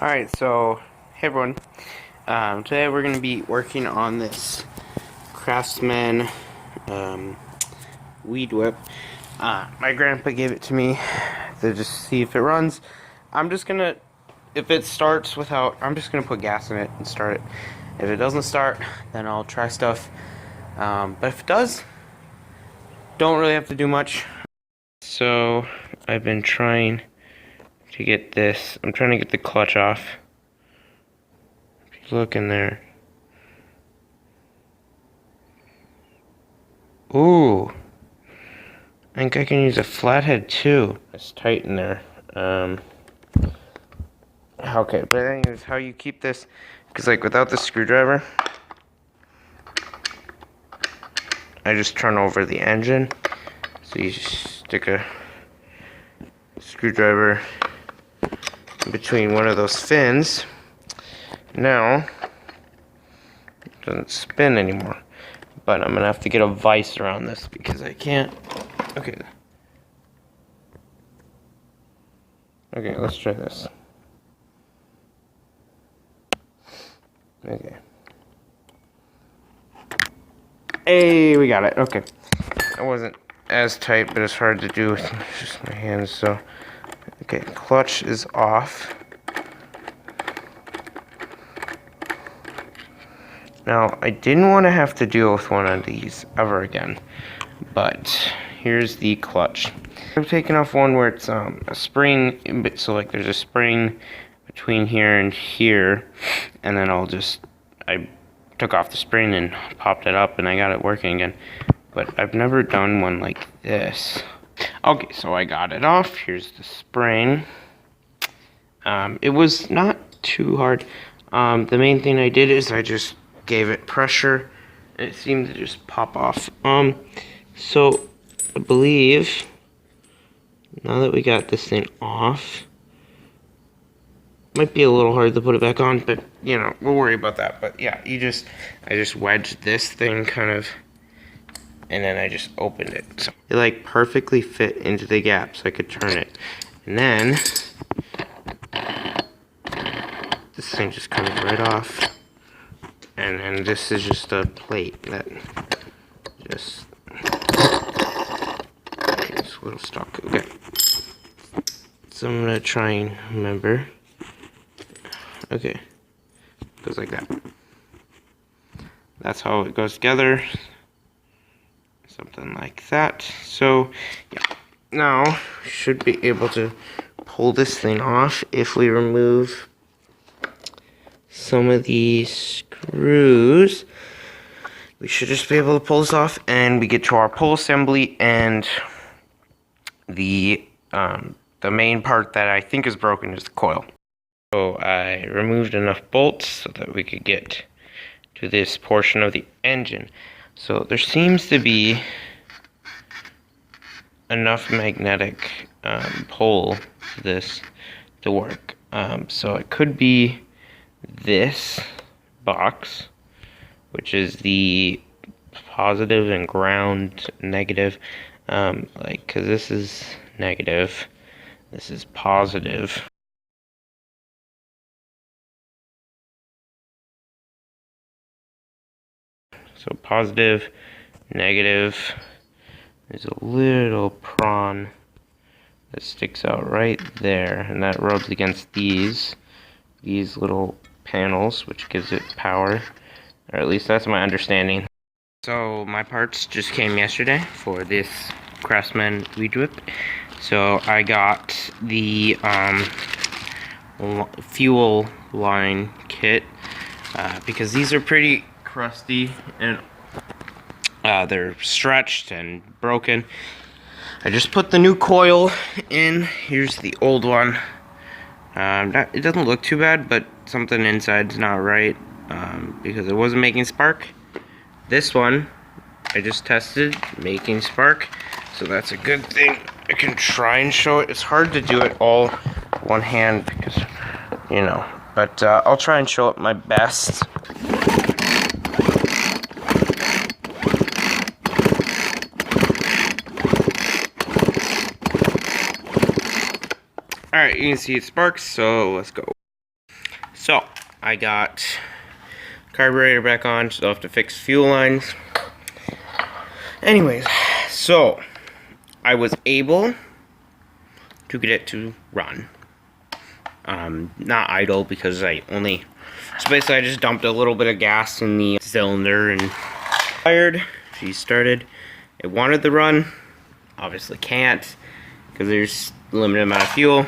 Alright, so, hey everyone. Today we're going to be working on this Craftsman weed whip. My grandpa gave it to me to just see if it runs. I'm just going to, if it starts without, I'm just going to put gas in it and start it. If it doesn't start, then I'll try stuff. But if it does, don't really have to do much. So, I've been trying to get this, I'm trying to get the clutch off. If you look in there. Ooh. I think I can use a flathead too. It's tight in there. Okay, but anyways, how you keep this, because like without the screwdriver, I just turn over the engine. So you stick a screwdriver in between one of those fins. Now, it doesn't spin anymore. But I'm gonna have to get a vise around this because I can't. Okay. Okay, let's try this. Okay. Hey, we got it. Okay. It wasn't as tight, but it's hard to do with just my hands, so. Okay, clutch is off. Now, I didn't want to have to deal with one of these ever again, but here's the clutch. I've taken off one where it's a spring, so like there's a spring between here and here, and then I took off the spring and popped it up and I got it working again. But I've never done one like this. Okay, so I got it off. Here's the spring. It was not too hard. The main thing I did is I just gave it pressure and it seemed to just pop off. So I believe now that we got this thing off, might be a little hard to put it back on, but you know, we'll worry about that. But yeah, I just wedged this thing kind of, and then I just opened it. So it like perfectly fit into the gap so I could turn it. And then this thing just comes right off. And then this is just a plate that just, this little stock. Okay. So I'm gonna try and remember. Okay. Goes like that. That's how it goes together. Something like that. So, yeah. Now, should be able to pull this thing off if we remove some of these screws. We should just be able to pull this off, and we get to our pole assembly, and the main part that I think is broken is the coil. So I removed enough bolts so that we could get to this portion of the engine. So there seems to be enough magnetic pull to this to work. So it could be this box, which is the positive and ground negative, like, cause this is negative, this is positive. So positive, negative, there's a little prong that sticks out right there, and that rubs against these little panels, which gives it power, or at least that's my understanding. So my parts just came yesterday for this Craftsman weed whip. So I got the fuel line kit because these are pretty crusty and they're stretched and broken. I just put the new coil in. Here's the old one. It doesn't look too bad, but something inside's not right because it wasn't making spark. This one, I just tested making spark, so that's a good thing. I can try and show it. It's hard to do it all one hand because, you know, but I'll try and show it my best. Alright, you can see it sparks, so let's go. So, I got carburetor back on, so I'll have to fix fuel lines. Anyways, so I was able to get it to run. Not idle, because so basically I just dumped a little bit of gas in the cylinder and fired. She started. It wanted to run, obviously can't, because there's a limited amount of fuel.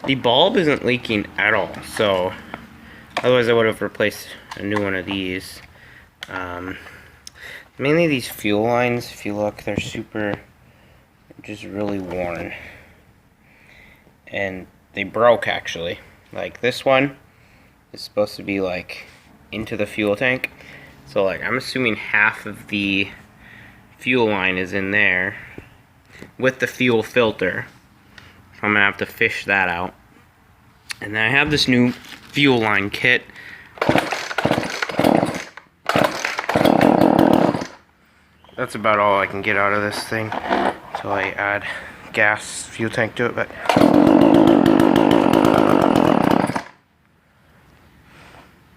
The bulb isn't leaking at all, so otherwise I would have replaced a new one of these. Mainly these fuel lines, if you look, they're just really worn. And they broke, actually. Like, this one is supposed to be, like, into the fuel tank. So, like, I'm assuming half of the fuel line is in there with the fuel filter. So I'm gonna have to fish that out. And then I have this new fuel line kit. That's about all I can get out of this thing until I add gas fuel tank to it, but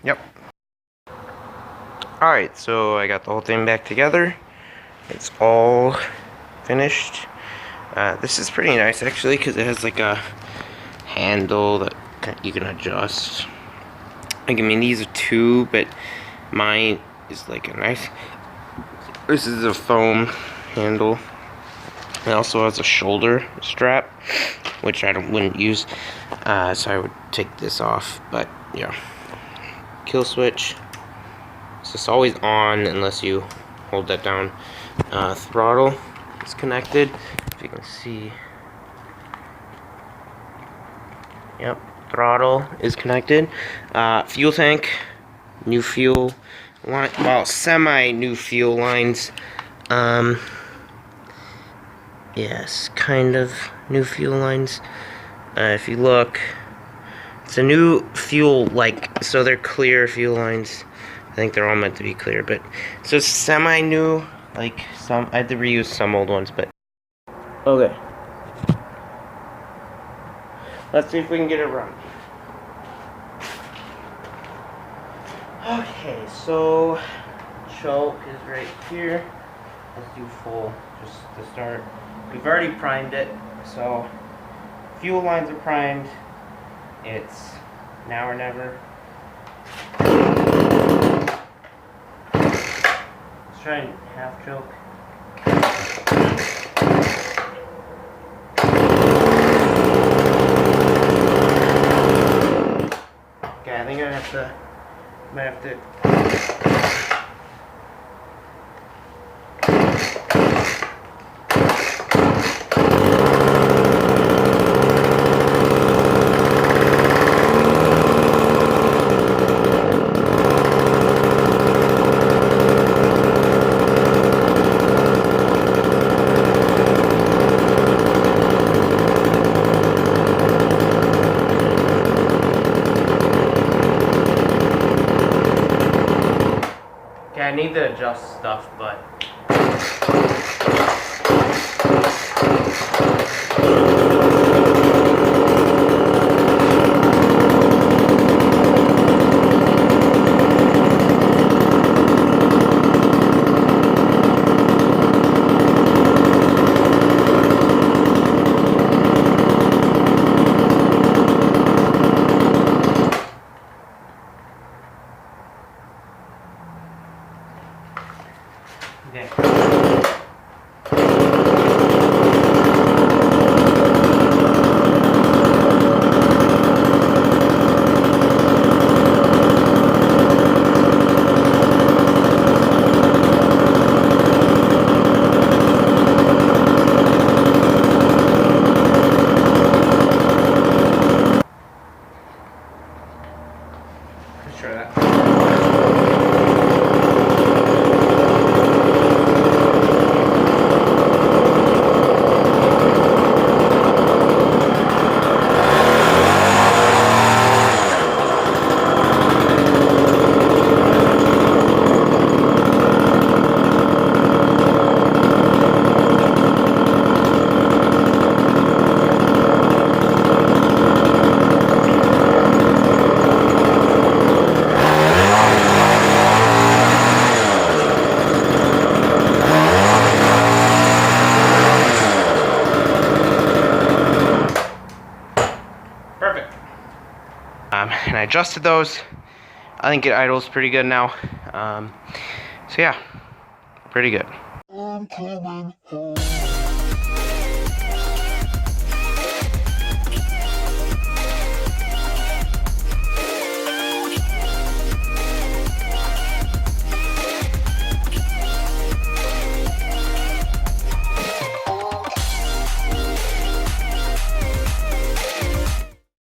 yep. Alright, so I got the whole thing back together. It's all finished. This is pretty nice, actually, because it has like a handle that you can adjust. Like, I mean, these are two, but mine is like a nice. This is a foam handle. It also has a shoulder strap, which I wouldn't use, so I would take this off. But yeah, kill switch. It's just always on unless you hold that down. Throttle is connected. If you can see. Yep, throttle is connected. Fuel tank, new fuel line, well, semi-new fuel lines. Yes, kind of new fuel lines. If you look, it's a new fuel, like, so they're clear fuel lines. I think they're all meant to be clear, but so it's semi-new. Like, I had to reuse some old ones, but okay. Let's see if we can get it run. Okay, so choke is right here. Let's do full just to start. We've already primed it, so fuel lines are primed. It's now or never. Let's try and half choke. Okay, I think I might have to. I need to adjust stuff, but okay. Let's try that. adjusted those. I think it idles pretty good now. So yeah, pretty good.